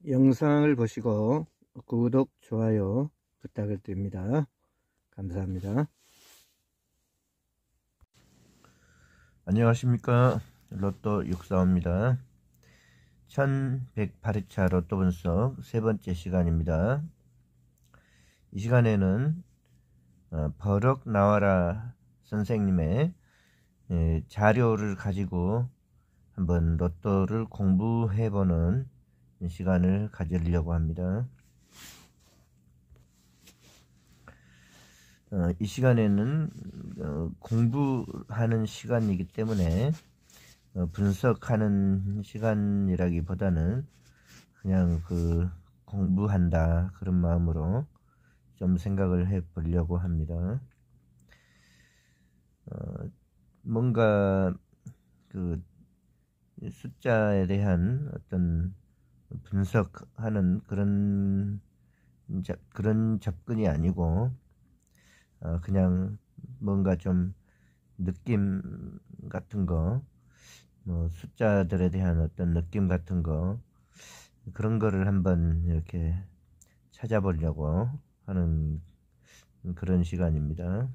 영상을 보시고 구독, 좋아요 부탁을 드립니다. 감사합니다. 안녕하십니까. 로또 645입니다. 1108회차 로또 분석 세 번째 시간입니다. 이 시간에는 버럭 나와라 선생님의 자료를 가지고 한번 로또를 공부해보는 시간을 가지려고 합니다. 이 시간에는 공부하는 시간이기 때문에 분석하는 시간이라기보다는 그냥 공부한다 그런 마음으로 좀 생각을 해 보려고 합니다. 뭔가 숫자에 대한 어떤 분석하는 그런 접근이 아니고 그냥 뭔가 좀 느낌 같은 거, 숫자들에 대한 어떤 느낌 같은 거, 그런 거를 한번 이렇게 찾아보려고 하는 그런 시간입니다.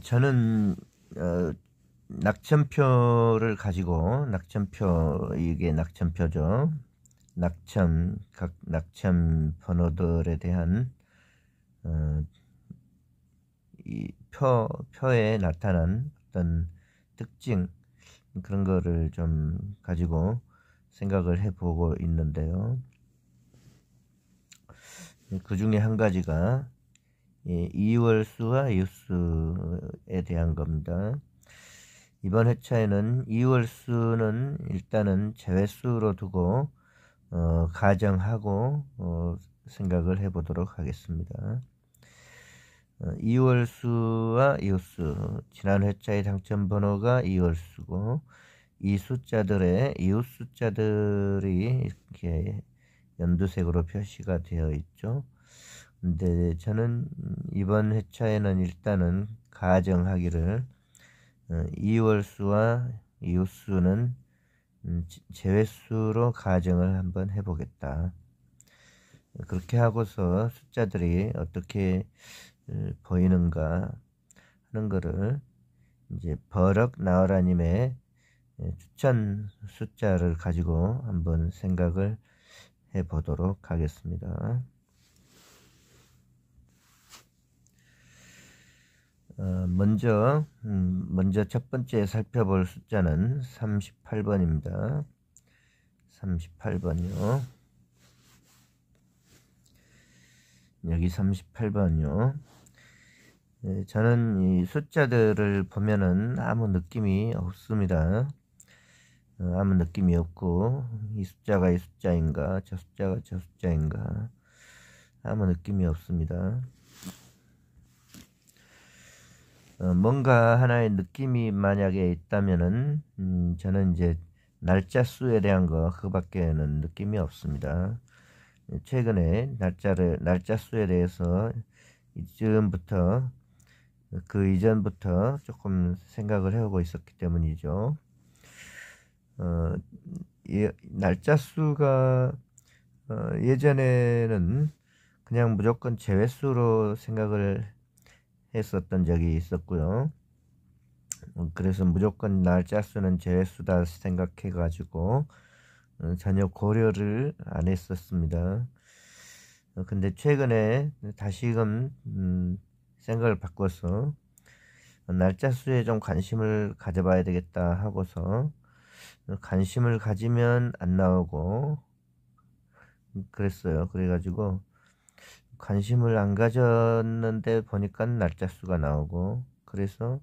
저는 낙천표를 가지고, 이게 낙천표죠. 각 낙천 번호들에 대한 이 표에 나타난 어떤 특징, 그런 거를 좀 가지고 생각을 해보고 있는데요. 그 중에 한 가지가 이월수와 이웃수에 대한 겁니다. 이번 회차에는 이월수는 일단은 제외수로 두고 가정하고 생각을 해보도록 하겠습니다. 이월수와 이웃수, 지난 회차의 당첨번호가 이월수고 이 숫자들의 이웃 숫자들이 이렇게 연두색으로 표시가 되어 있죠. 근데 저는 이번 회차에는 일단은 가정하기를 이월수와 이웃수는 제외수로 가정을 한번 해보겠다. 그렇게 하고서 숫자들이 어떻게 보이는가 하는 거를 이제 버럭 나와라님의 추천 숫자를 가지고 한번 생각을 해 보도록 하겠습니다. 먼저 첫 번째 살펴볼 숫자는 38번입니다. 38번이요. 여기 38번이요. 저는 이 숫자들을 보면은 아무 느낌이 없습니다. 아무 느낌이 없고 이 숫자가 이 숫자인가 저 숫자가 저 숫자인가 아무 느낌이 없습니다. 뭔가 하나의 느낌이 만약에 있다면은 저는 이제 날짜 수에 대한 그거밖에는 느낌이 없습니다. 최근에 날짜 수에 대해서 이전부터 조금 생각을 해오고 있었기 때문이죠. 날짜 수가 예전에는 그냥 무조건 제외수로 생각을 했었던 적이 있었고요. 그래서 무조건 날짜 수는 제외수다 생각해 가지고 전혀 고려를 안 했었습니다. 근데 최근에 다시금 생각을 바꿔서 날짜 수에 좀 관심을 가져봐야 되겠다 하고서 관심을 가지면 안 나오고 그랬어요. 그래가지고 관심을 안 가졌는데 보니까 날짜 수가 나오고 그래서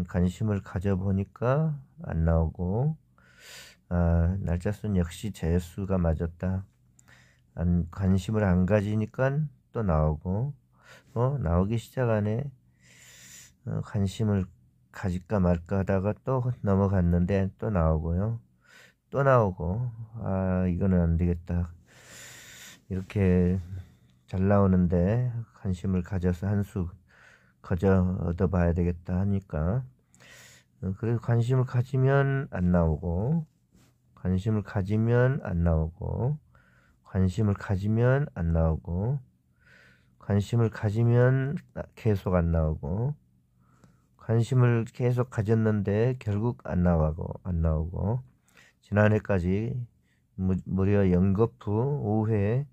관심을 가져보니까 안 나오고 날짜 수는 역시 제수가 맞았다. 관심을 안 가지니까 또 나오고 나오기 시작하네. 관심을 가질까 말까 하다가 또 넘어갔는데 또 나오고요. 또 나오고 이거는 안 되겠다. 이렇게 잘 나오는데 관심을 가져서 한 수 거저 얻어봐야 되겠다 하니까 그래서 관심을 가지면 안 나오고, 관심을 가지면 안 나오고, 관심을 가지면 안 나오고, 관심을 가지면 계속 안 나오고, 관심을 계속 가졌는데 결국 안 나오고, 지난해까지 무려 연거푸 5회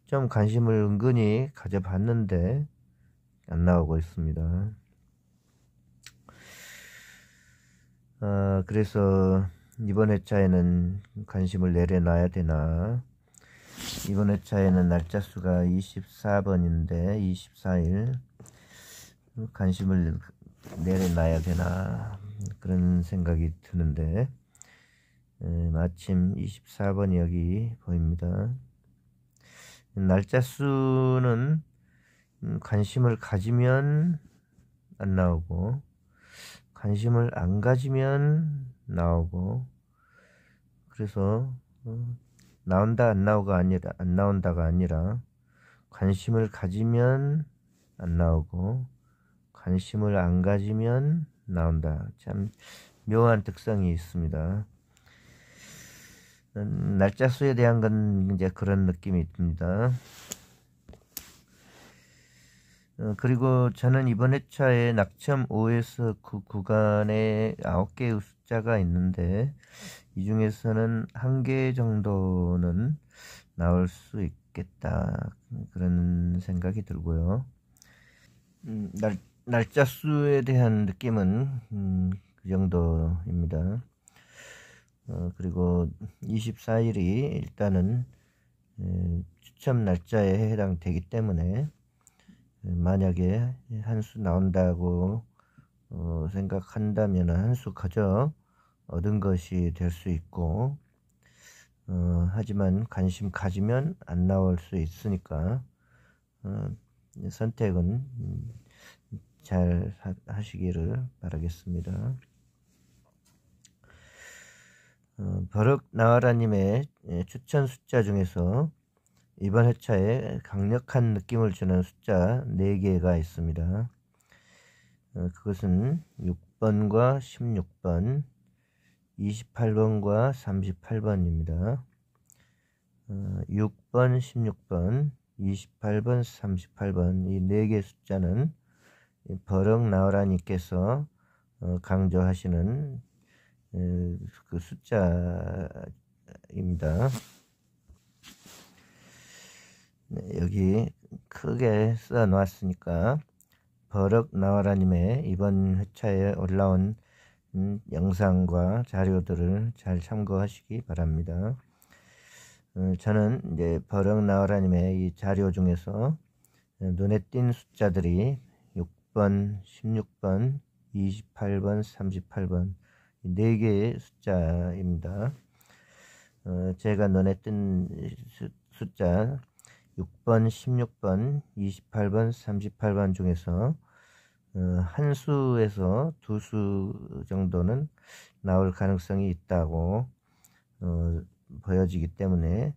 좀 관심을 은근히 가져봤는데 안 나오고 있습니다. 그래서 이번 회차에는 관심을 내려놔야 되나. 이번 회차에는 날짜 수가 24번인데 24일 관심을 내려놔야 되나 그런 생각이 드는데, 마침 24번이 여기 보입니다. 날짜 수는 관심을 가지면 안 나오고, 관심을 안 가지면 나오고, 그래서 나온다 안 나온다가 아니라 관심을 가지면 안 나오고 관심을 안 가지면 나온다. 참 묘한 특성이 있습니다. 날짜 수에 대한 건 이제 그런 느낌이 듭니다. 그리고 저는 이번 회차에 낙점 5에서 9 구간에 9개의 숫자가 있는데, 이 중에서는 1개 정도는 나올 수 있겠다 그런 생각이 들고요. 날짜 수에 대한 느낌은 그 정도입니다. 그리고 24일이 일단은 추첨 날짜에 해당되기 때문에 만약에 한 수 나온다고 생각한다면 한 수 가져 얻은 것이 될 수 있고, 하지만 관심 가지면 안 나올 수 있으니까 선택은 잘 하시기를 바라겠습니다. 버럭 나와라님의 추천 숫자 중에서 이번 회차에 강력한 느낌을 주는 숫자 4개가 있습니다. 그것은 6번과 16번, 28번과 38번입니다. 6번, 16번, 28번, 38번 이 4개 숫자는 버럭 나와라님께서 강조하시는 그 숫자입니다. 여기 크게 써 놓았으니까 버럭 나와라님의 이번 회차에 올라온 영상과 자료들을 잘 참고하시기 바랍니다. 저는 이제 버럭 나와라님의 이 자료 중에서 눈에 띈 숫자들이 6번, 16번, 28번, 38번 4개의 숫자입니다. 제가 눈에 띈 숫자 6번, 16번, 28번, 38번 중에서 한 수에서 2수 정도는 나올 가능성이 있다고 보여지기 때문에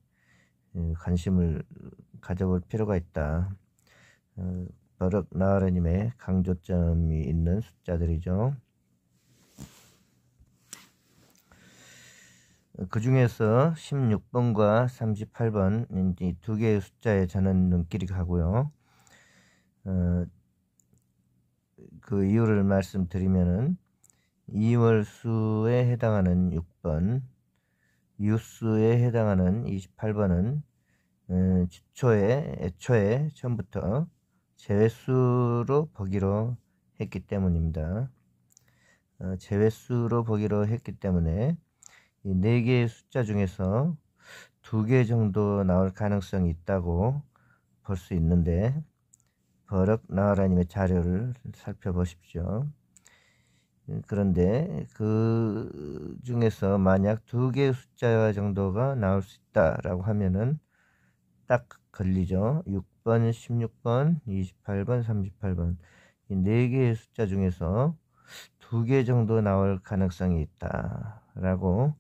관심을 가져볼 필요가 있다. 버럭 나와라님의 강조점이 있는 숫자들이죠. 그 중에서 16번과 38번 이 2개의 숫자에 저는 눈길이 가고요. 그 이유를 말씀드리면은 2월수에 해당하는 6번, 이웃수에 해당하는 28번은 애초에 처음부터 제외수로 보기로 했기 때문입니다. 제외수로 보기로 했기 때문에 이 4개의 숫자 중에서 2개 정도 나올 가능성이 있다고 볼 수 있는데, 버럭 나와라님의 자료를 살펴보십시오. 그런데 그 중에서 만약 2개의 숫자 정도가 나올 수 있다라고 하면은 딱 걸리죠. 6번, 16번, 28번, 38번 이 4개의 숫자 중에서 2개 정도 나올 가능성이 있다라고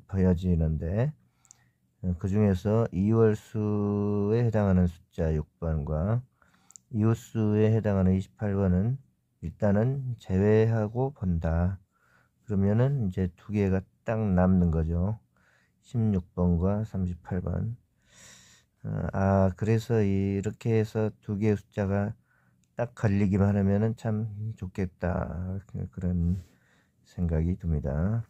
보여지는데, 그 중에서 2월수에 해당하는 숫자 6번과 이웃수에 해당하는 28번은 일단은 제외하고 본다. 그러면은 이제 두 개가 딱 남는 거죠. 16번과 38번. 그래서 이렇게 해서 두 개의 숫자가 딱 걸리기만 하면은 참 좋겠다. 그런 생각이 듭니다.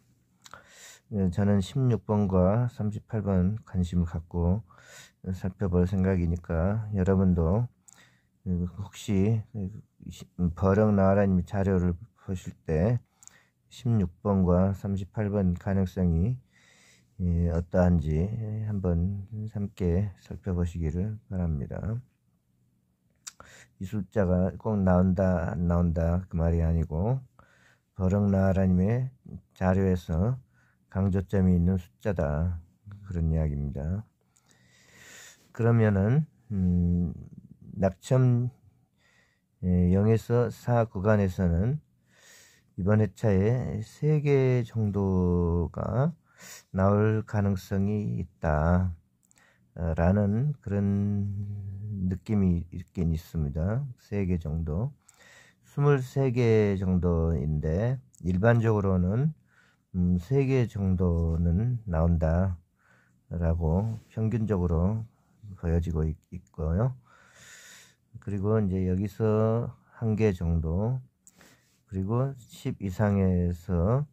저는 16번과 38번 관심을 갖고 살펴볼 생각이니까 여러분도 혹시 버럭 나와라님 자료를 보실 때 16번과 38번 가능성이 어떠한지 한번 함께 살펴보시기를 바랍니다. 이 숫자가 꼭 나온다 안 나온다 그 말이 아니고 버럭 나와라님의 자료에서 강조점이 있는 숫자다, 그런 이야기입니다. 그러면은 낙첨 0에서 4 구간에서는 이번 회차에 3개 정도가 나올 가능성이 있다 라는 그런 느낌이 있긴 있습니다. 3개 정도, 23개 정도인데 일반적으로는 3개 정도는 나온다 라고 평균적으로 보여지고 있고요. 그리고 이제 여기서 1개 정도, 그리고 10 이상에서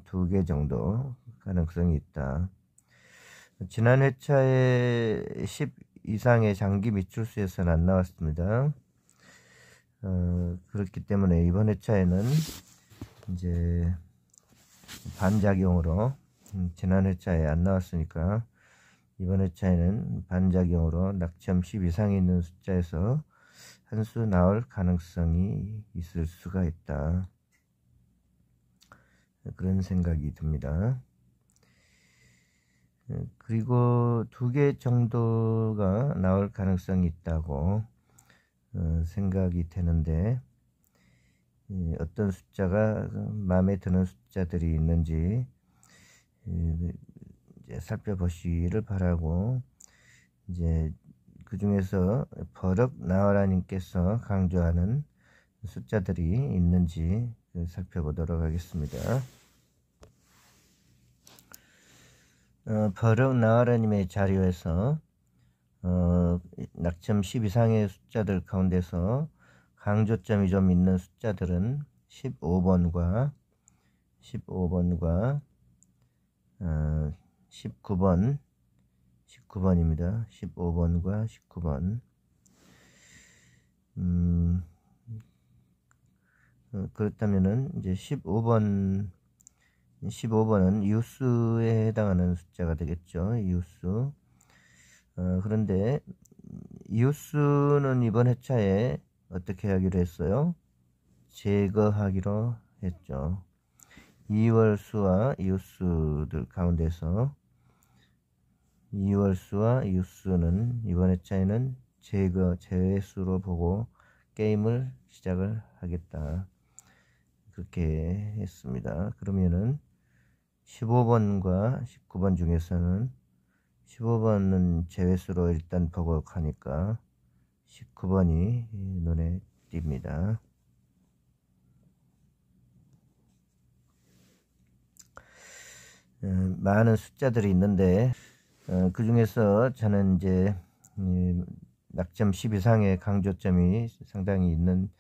2개 정도 가능성이 있다. 지난 회차에 10 이상의 장기 미출수에서는 안 나왔습니다. 그렇기 때문에 이번 회차에는 이제 반작용으로 지난 회차에 안 나왔으니까 이번 회차에는 반작용으로 낙첨 10 이상에 있는 숫자에서 한 수 나올 가능성이 있을 수가 있다, 그런 생각이 듭니다. 그리고 2개 정도가 나올 가능성이 있다고 생각이 되는데 어떤 숫자가 마음에 드는 숫자들이 있는지 이제 살펴보시기를 바라고, 이제 그 중에서 버럭 나와라님께서 강조하는 숫자들이 있는지 살펴보도록 하겠습니다. 버럭 나와라님의 자료에서 낙첨 10 이상의 숫자들 가운데서 강조점이 좀 있는 숫자들은 15번과 19번입니다. 15번과 19번. 그렇다면은 이제 15번은 이웃수에 해당하는 숫자가 되겠죠. 이웃수. 그런데 이웃수는 이번 회차에 어떻게 하기로 했어요? 제거하기로 했죠. 2월수와 이웃수들 가운데서 2월수와 이웃수는 이번 회차에는 제외수로 보고 게임을 시작을 하겠다, 그렇게 했습니다. 그러면은 15번과 19번 중에서는 15번은 제외수로 일단 보고 가니까 19번이 눈에 띕니다. 많은 숫자들이 있는데 그 중에서 저는 이제 낙점 10 이상의 강조점이 상당히 있는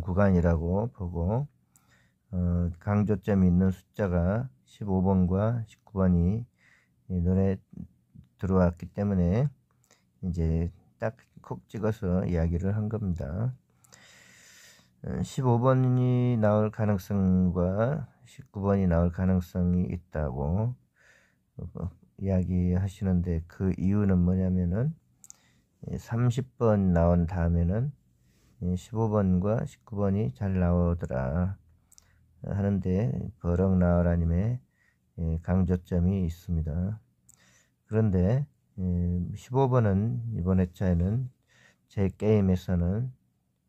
구간이라고 보고, 강조점이 있는 숫자가 15번과 19번이 눈에 들어왔기 때문에 이제 딱 콕 찍어서 이야기를 한 겁니다. 15번이 나올 가능성과 19번이 나올 가능성이 있다고 이야기하시는데 그 이유는 뭐냐면은 30번 나온 다음에는 15번과 19번이 잘 나오더라 하는데 버럭 나와라님의 강조점이 있습니다. 그런데 15번은 이번 회차에는 제 게임에서는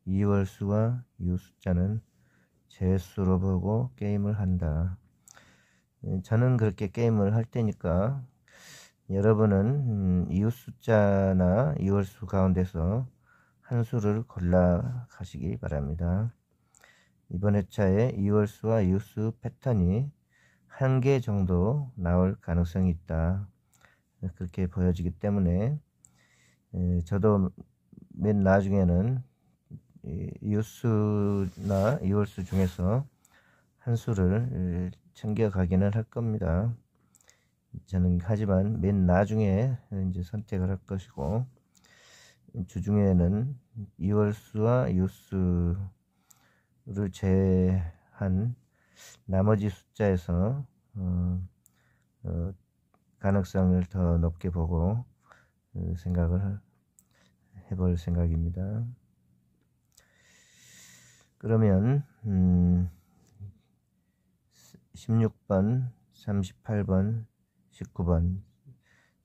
2월수와 이웃 숫자는 제수로 보고 게임을 한다. 저는 그렇게 게임을 할 테니까 여러분은 이웃 숫자나 2월수 가운데서 한 수를 골라 가시기 바랍니다. 이번 회차에 이월수와 이웃수 패턴이 한 개 정도 나올 가능성이 있다. 그렇게 보여지기 때문에 저도 맨 나중에는 이웃수나 이월수 중에서 한 수를 챙겨가기는 할 겁니다. 저는 하지만 맨 나중에 이제 선택을 할 것이고, 주중에는 이월수와 이웃수를 제외한 나머지 숫자에서 가능성을 더 높게 보고 생각을 해볼 생각입니다. 그러면 16번, 38번, 19번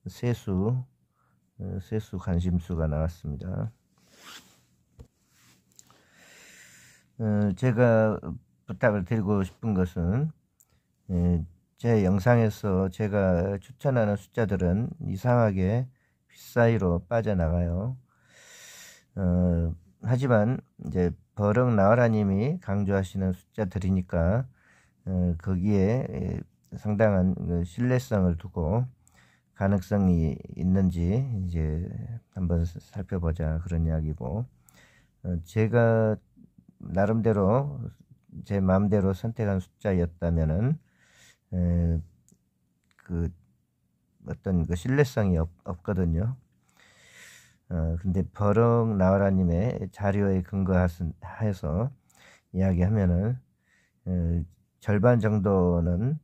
세수 관심수가 나왔습니다. 제가 부탁을 드리고 싶은 것은 제 영상에서 제가 추천하는 숫자들은 이상하게 빗사이로 빠져나가요. 하지만 이제 버럭 나와라님이 강조하시는 숫자들이니까 거기에 상당한 신뢰성을 두고 가능성이 있는지 이제 한번 살펴보자, 그런 이야기고, 제가 나름대로 제 마음대로 선택한 숫자였다면은 그 어떤 그 신뢰성이 없거든요. 근데 버럭 나와라님의 자료에 근거해서 이야기하면은 절반 정도는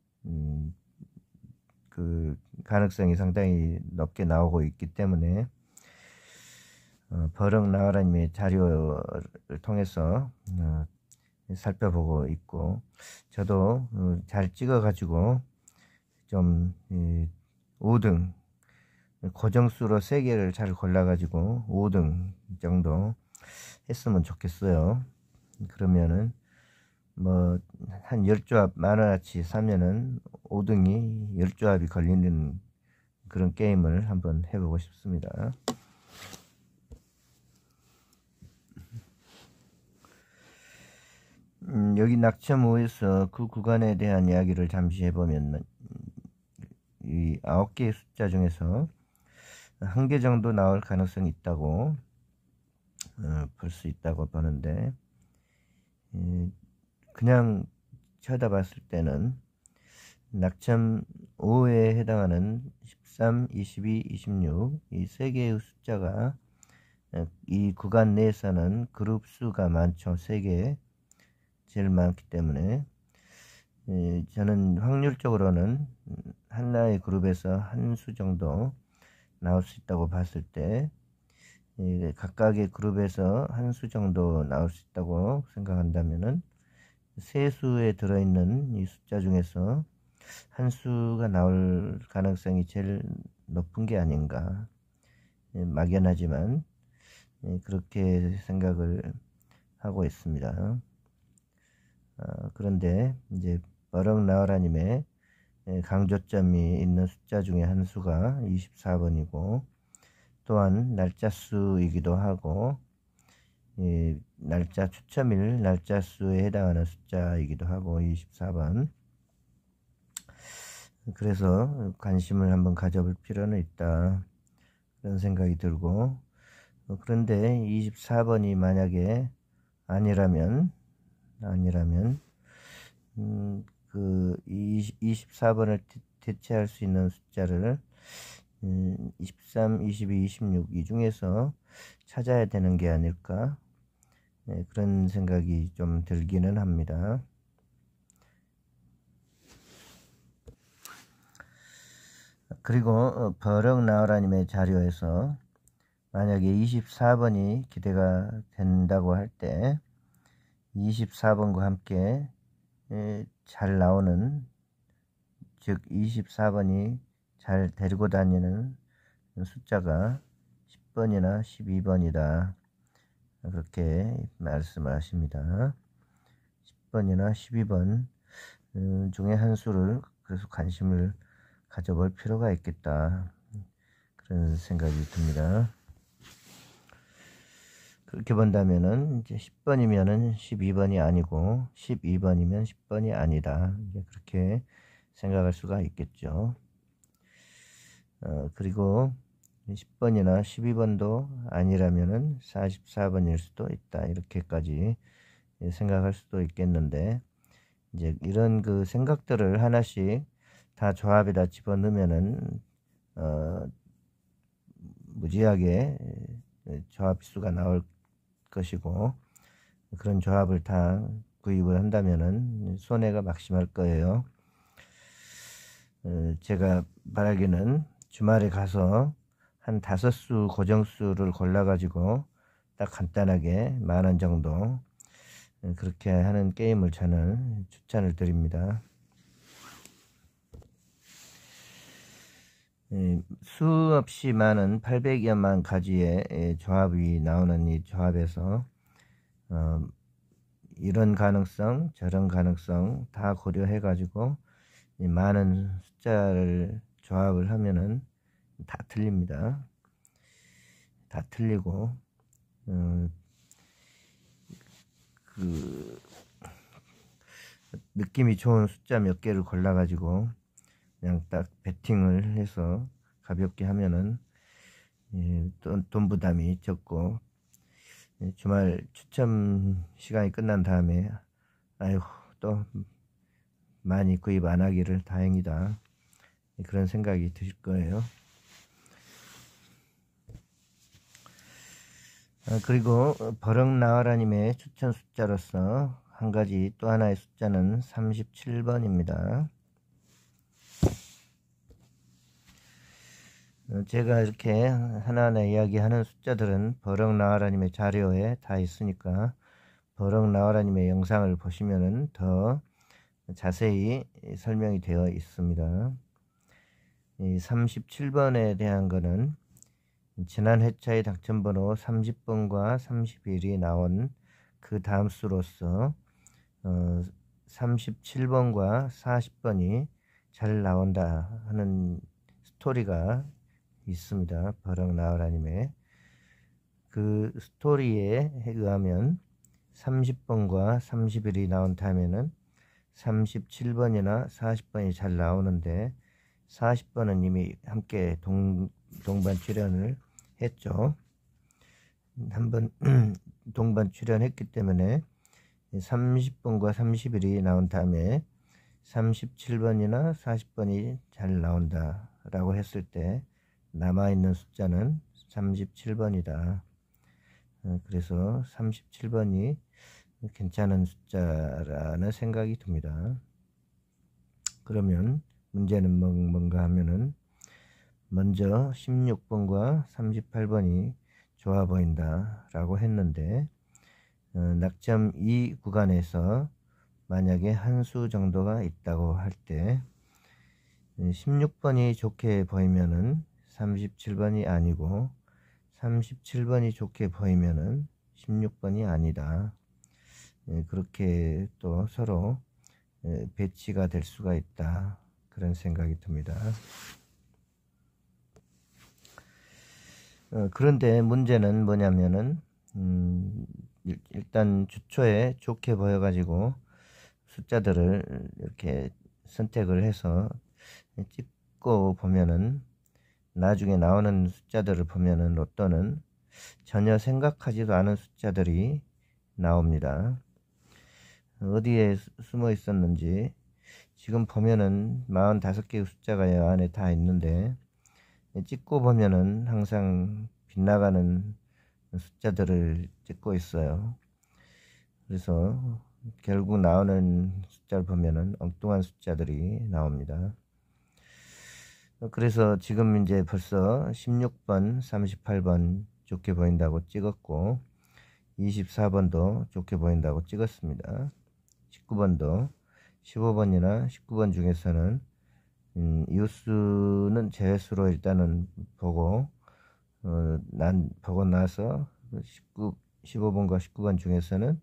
그 가능성이 상당히 높게 나오고 있기 때문에 버럭 나와라님의 자료를 통해서 살펴보고 있고, 저도 잘 찍어 가지고 좀 5등 고정수로 3개를 잘 골라 가지고 5등 정도 했으면 좋겠어요. 그러면은 뭐 한 10조합 만원어치 사면은 5등이 10조합이 걸리는 그런 게임을 한번 해보고 싶습니다. 여기 낙점 5에서 그 구간에 대한 이야기를 잠시 해보면, 이 9개의 숫자 중에서 1개 정도 나올 가능성이 있다고 볼 수 있다고 보는데, 그냥 쳐다봤을 때는 낙점 5에 해당하는 13, 22, 26 이 3개의 숫자가 이 구간 내에서는 그룹 수가 많죠. 3개 제일 많기 때문에 저는 확률적으로는 하나의 그룹에서 한 수 정도 나올 수 있다고 봤을 때, 각각의 그룹에서 한 수 정도 나올 수 있다고 생각한다면은 세 수에 들어있는 이 숫자 중에서 한 수가 나올 가능성이 제일 높은 게 아닌가, 막연하지만 그렇게 생각을 하고 있습니다. 그런데 이제 버럭 나와라님의 강조점이 있는 숫자 중에 한 수가 24번이고, 또한 날짜 수이기도 하고 날짜 추첨일 날짜 수에 해당하는 숫자이기도 하고 24번. 그래서 관심을 한번 가져볼 필요는 있다, 그런 생각이 들고, 그런데 24번이 만약에 아니라면 그 24번을 대체할 수 있는 숫자를 23, 22, 26 이 중에서 찾아야 되는 게 아닐까, 그런 생각이 좀 들기는 합니다. 그리고 버럭 나와라님의 자료에서 만약에 24번이 기대가 된다고 할 때 24번과 함께 잘 나오는, 즉 24번이 잘 데리고 다니는 숫자가 10번이나 12번이다, 그렇게 말씀을 하십니다. 10번이나 12번 중에 한 수를 그래서 관심을 가져볼 필요가 있겠다, 그런 생각이 듭니다. 그렇게 본다면은 이제 10번이면은 12번이 아니고 12번이면 10번이 아니다. 이제 그렇게 생각할 수가 있겠죠. 그리고 10번이나 12번도 아니라면은 44번일 수도 있다. 이렇게까지 생각할 수도 있겠는데, 이제 이런 그 생각들을 하나씩 다 조합에다 집어넣으면은 무지하게 조합수가 나올 것이고, 그런 조합을 다 구입을 한다면은 손해가 막심할 거예요. 제가 바라기는 주말에 가서 한 5수 고정수를 골라 가지고 딱 간단하게 10,000원 정도 그렇게 하는 게임을 저는 추천을 드립니다. 수없이 많은 800여만 가지의 조합이 나오는 이 조합에서 이런 가능성 저런 가능성 다 고려해 가지고 많은 숫자를 조합을 하면은 다 틀립니다. 다 틀리고 그 느낌이 좋은 숫자 몇 개를 골라 가지고 그냥 딱 베팅을 해서 가볍게 하면은 돈 부담이 적고, 주말 추첨 시간이 끝난 다음에 아이고 또 많이 구입 안 하기를 다행이다, 그런 생각이 드실 거예요. 그리고 버럭 나와라님의 추천 숫자로서 한 가지 또 하나의 숫자는 37번입니다. 제가 이렇게 하나하나 이야기하는 숫자들은 버럭 나와라님의 자료에 다 있으니까 버럭 나와라님의 영상을 보시면은 더 자세히 설명이 되어 있습니다. 이 37번에 대한 거는 지난 회차의 당첨번호 30번과 31이 나온 그 다음 수로서 37번과 40번이 잘 나온다 하는 스토리가 있습니다. 버럭 나와라님의 그 스토리에 의하면 30번과 31이 나온 다음에는 37번이나 40번이 잘 나오는데, 40번은 이미 함께 동반 출연을 했죠. 한번 동반 출연했기 때문에 30번과 31이 나온 다음에 37번이나 40번이 잘 나온다 라고 했을 때 남아있는 숫자는 37번이다. 그래서 37번이 괜찮은 숫자라는 생각이 듭니다. 그러면 문제는 뭔가 하면은 먼저 16번과 38번이 좋아 보인다 라고 했는데, 낙점 2 구간에서 만약에 한 수 정도가 있다고 할 때 16번이 좋게 보이면은 37번이 아니고 37번이 좋게 보이면은 16번이 아니다. 그렇게 또 서로 배치가 될 수가 있다, 그런 생각이 듭니다. 그런데 문제는 뭐냐면은 일단 주초에 좋게 보여 가지고 숫자들을 이렇게 선택을 해서 찍고 보면은 나중에 나오는 숫자들을 보면은 로또는 전혀 생각하지도 않은 숫자들이 나옵니다. 어디에 숨어 있었는지 지금 보면은 45개의 숫자가 이 안에 다 있는데, 찍고 보면은 항상 빗나가는 숫자들을 찍고 있어요. 그래서 결국 나오는 숫자를 보면은 엉뚱한 숫자들이 나옵니다. 그래서 지금 이제 벌써 16번, 38번 좋게 보인다고 찍었고 24번도 좋게 보인다고 찍었습니다. 19번도 15번이나 19번 중에서는 이웃수는 제외수로 일단은 보고 보고 나서 15번과 19번 중에서는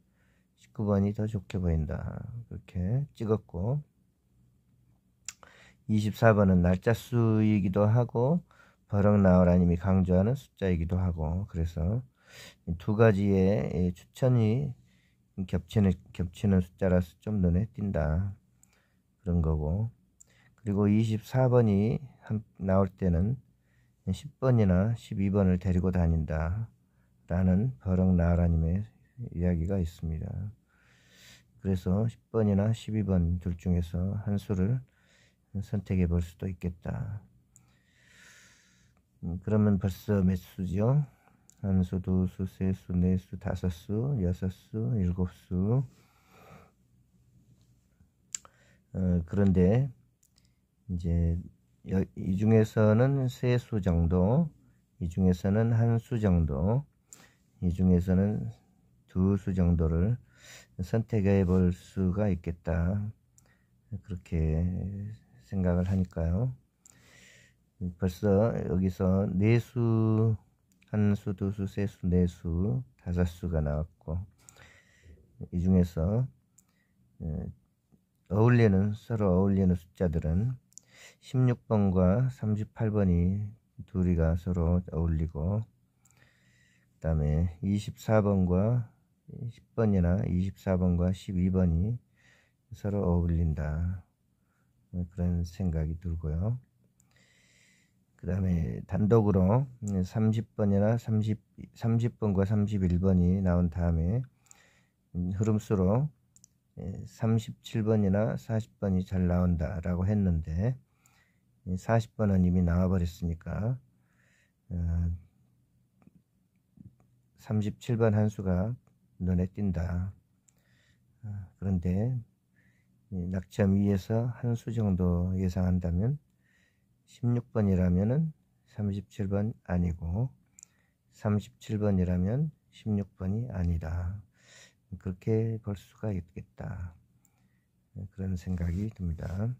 19번이 더 좋게 보인다, 그렇게 찍었고, 24번은 날짜 수이기도 하고 버럭 나와라님이 강조하는 숫자이기도 하고, 그래서 두 가지의 추천이 겹치는 숫자라서 좀 눈에 띈다. 그런 거고. 그리고 24번이 나올 때는 10번이나 12번을 데리고 다닌다. 라는 버럭나라님의 이야기가 있습니다. 그래서 10번이나 12번 둘 중에서 한 수를 선택해 볼 수도 있겠다. 그러면 벌써 몇 수죠? 한 수, 두 수, 세 수, 네 수, 다섯 수, 여섯 수, 일곱 수. 그런데 이제 이 중에서는 세 수 정도, 이 중에서는 한 수 정도, 이 중에서는 두 수 정도를 선택해 볼 수가 있겠다. 그렇게 생각을 하니까요. 벌써 여기서 네 수, 한 수, 두 수, 세 수, 네 수, 다섯 수가 나왔고, 이 중에서 서로 어울리는 숫자들은 16번과 38번이 둘이가 서로 어울리고, 그 다음에 24번과 10번이나 24번과 12번이 서로 어울린다. 그런 생각이 들고요. 그 다음에 단독으로 30번이나 30번과 31번이 나온 다음에 흐름수로 37번이나 40번이 잘 나온다 라고 했는데 40번은 이미 나와 버렸으니까 37번 한 수가 눈에 띈다. 그런데 낙점 위에서 한 수 정도 예상한다면 16번이라면 37번 아니고 37번이라면 16번이 아니다. 그렇게 볼 수가 있겠다. 그런 생각이 듭니다.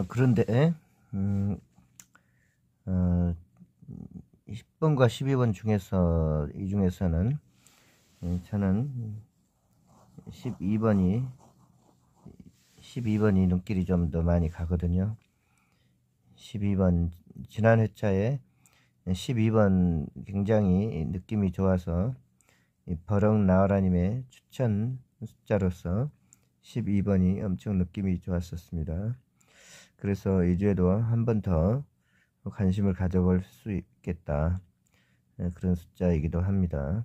그런데 10번과 12번 중에서 이 중에서는 저는 12번이 눈길이 좀 더 많이 가거든요. 12번 지난 회차에 12번 굉장히 느낌이 좋아서 버럭나와라님의 추천 숫자로서 12번이 엄청 느낌이 좋았었습니다. 그래서 이 주에도 한 번 더 관심을 가져볼 수 있겠다. 그런 숫자이기도 합니다.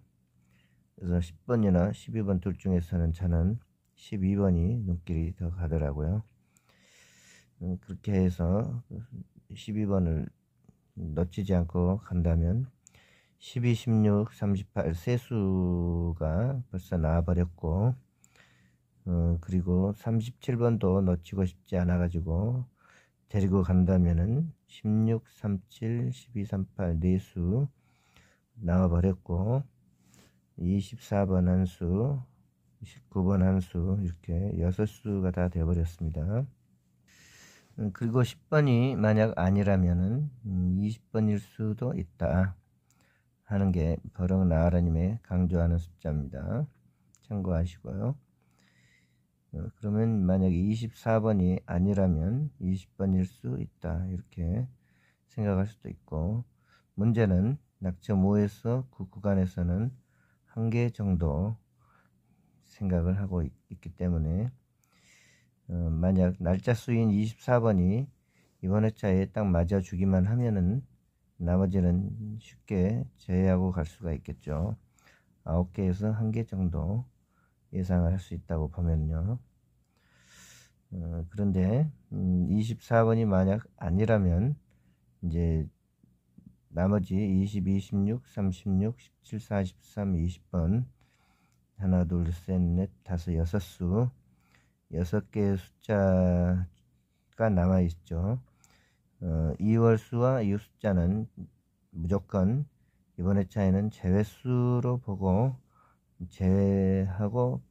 그래서 10번이나 12번 둘 중에서는 저는 12번이 눈길이 더 가더라고요. 그렇게 해서 12번을 놓치지 않고 간다면 12, 16, 38 세 수가 벌써 나와버렸고 그리고 37번도 놓치고 싶지 않아 가지고 데리고 간다면은 16, 37, 12, 38 네 수 나와버렸고 24번 한 수, 19번 한 수 이렇게 6수가 다 되어버렸습니다. 그리고 10번이 만약 아니라면은 20번일 수도 있다 하는 게 버럭나와라님의 강조하는 숫자입니다. 참고하시고요. 그러면 만약에 24번이 아니라면 20번일 수 있다 이렇게 생각할 수도 있고, 문제는 낙점 5에서 9 구간에서는 한 개 정도 생각을 하고 있기 때문에 만약 날짜 수인 24번이 이번 회차에 딱 맞아주기만 하면은 나머지는 쉽게 제외하고 갈 수가 있겠죠. 9개에서 한 개 정도 예상을 할 수 있다고 보면요. 그런데 24번이 만약 아니라면 이제 나머지 20, 26, 36, 17, 43, 20번 하나, 둘, 셋, 넷, 다섯, 여섯 수 6개의 숫자가 남아있죠. 2월 수와 이 숫자는 무조건 이번 회차에는 제외수로 보고 제외하고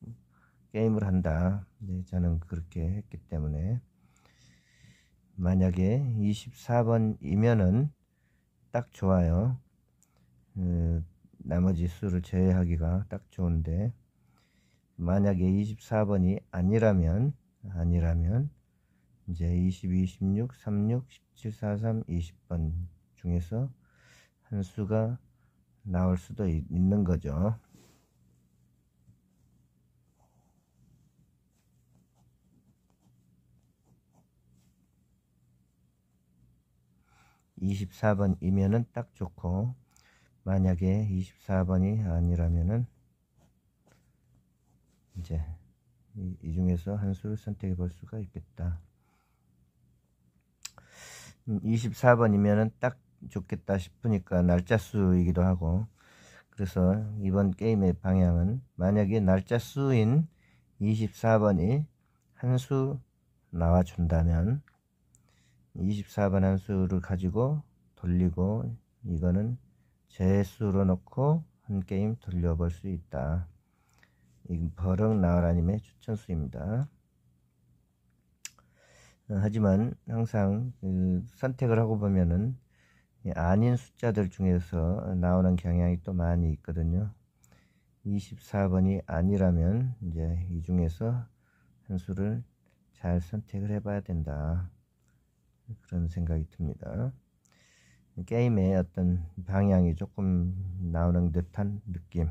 게임을 한다. 네, 저는 그렇게 했기 때문에 만약에 24번이면은 딱 좋아요. 나머지 수를 제외하기가 딱 좋은데 만약에 24번이 아니라면 이제 22, 16, 36, 17, 43, 20번 중에서 한 수가 나올 수도 있는 거죠. 24번이면은 딱 좋고, 만약에 24번이 아니라면은 이제 이 중에서 한 수를 선택해 볼 수가 있겠다. 24번이면은 딱 좋겠다 싶으니까 날짜 수이기도 하고, 그래서 이번 게임의 방향은 만약에 날짜 수인 24번이 한 수 나와준다면 24번 한 수를 가지고 돌리고, 이거는 재수로 놓고 한 게임 돌려볼 수 있다. 이 버럭 나으라님의 추천수입니다. 하지만 항상 선택을 하고 보면은 아닌 숫자들 중에서 나오는 경향이 또 많이 있거든요. 24번이 아니라면 이제 이 중에서 한 수를 잘 선택을 해봐야 된다. 그런 생각이 듭니다. 게임의 어떤 방향이 조금 나오는 듯한 느낌,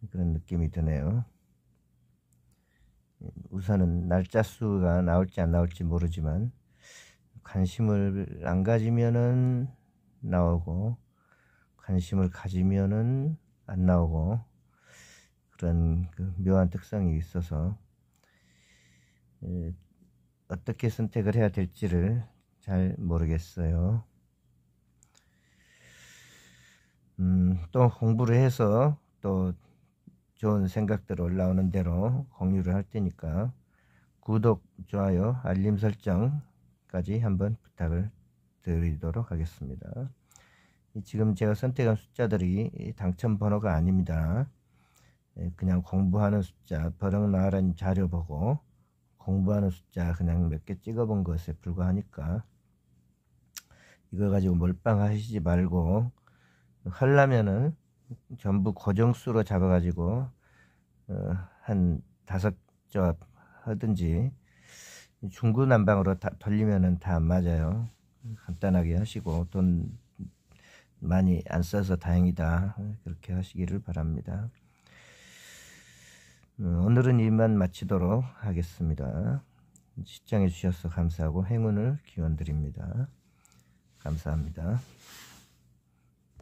그런 느낌이 드네요. 우선은 날짜 수가 나올지 안 나올지 모르지만 관심을 안 가지면은 나오고, 관심을 가지면은 안 나오고, 그런 그 묘한 특성이 있어서 어떻게 선택을 해야 될지를 잘 모르겠어요. 또 공부를 해서 또 좋은 생각들 올라오는 대로 공유를 할 테니까 구독, 좋아요, 알림 설정까지 한번 부탁을 드리도록 하겠습니다. 지금 제가 선택한 숫자들이 당첨 번호가 아닙니다. 그냥 공부하는 숫자, 버럭 나으라는 자료 보고 공부하는 숫자 그냥 몇 개 찍어본 것에 불과하니까 이거 가지고 몰빵하시지 말고, 하려면은 전부 고정수로 잡아가지고 한 5조합 하든지, 중구난방으로 다 돌리면은 다 안 맞아요. 간단하게 하시고 돈 많이 안 써서 다행이다, 그렇게 하시기를 바랍니다. 오늘은 이만 마치도록 하겠습니다. 시청해 주셔서 감사하고 행운을 기원드립니다. 감사합니다.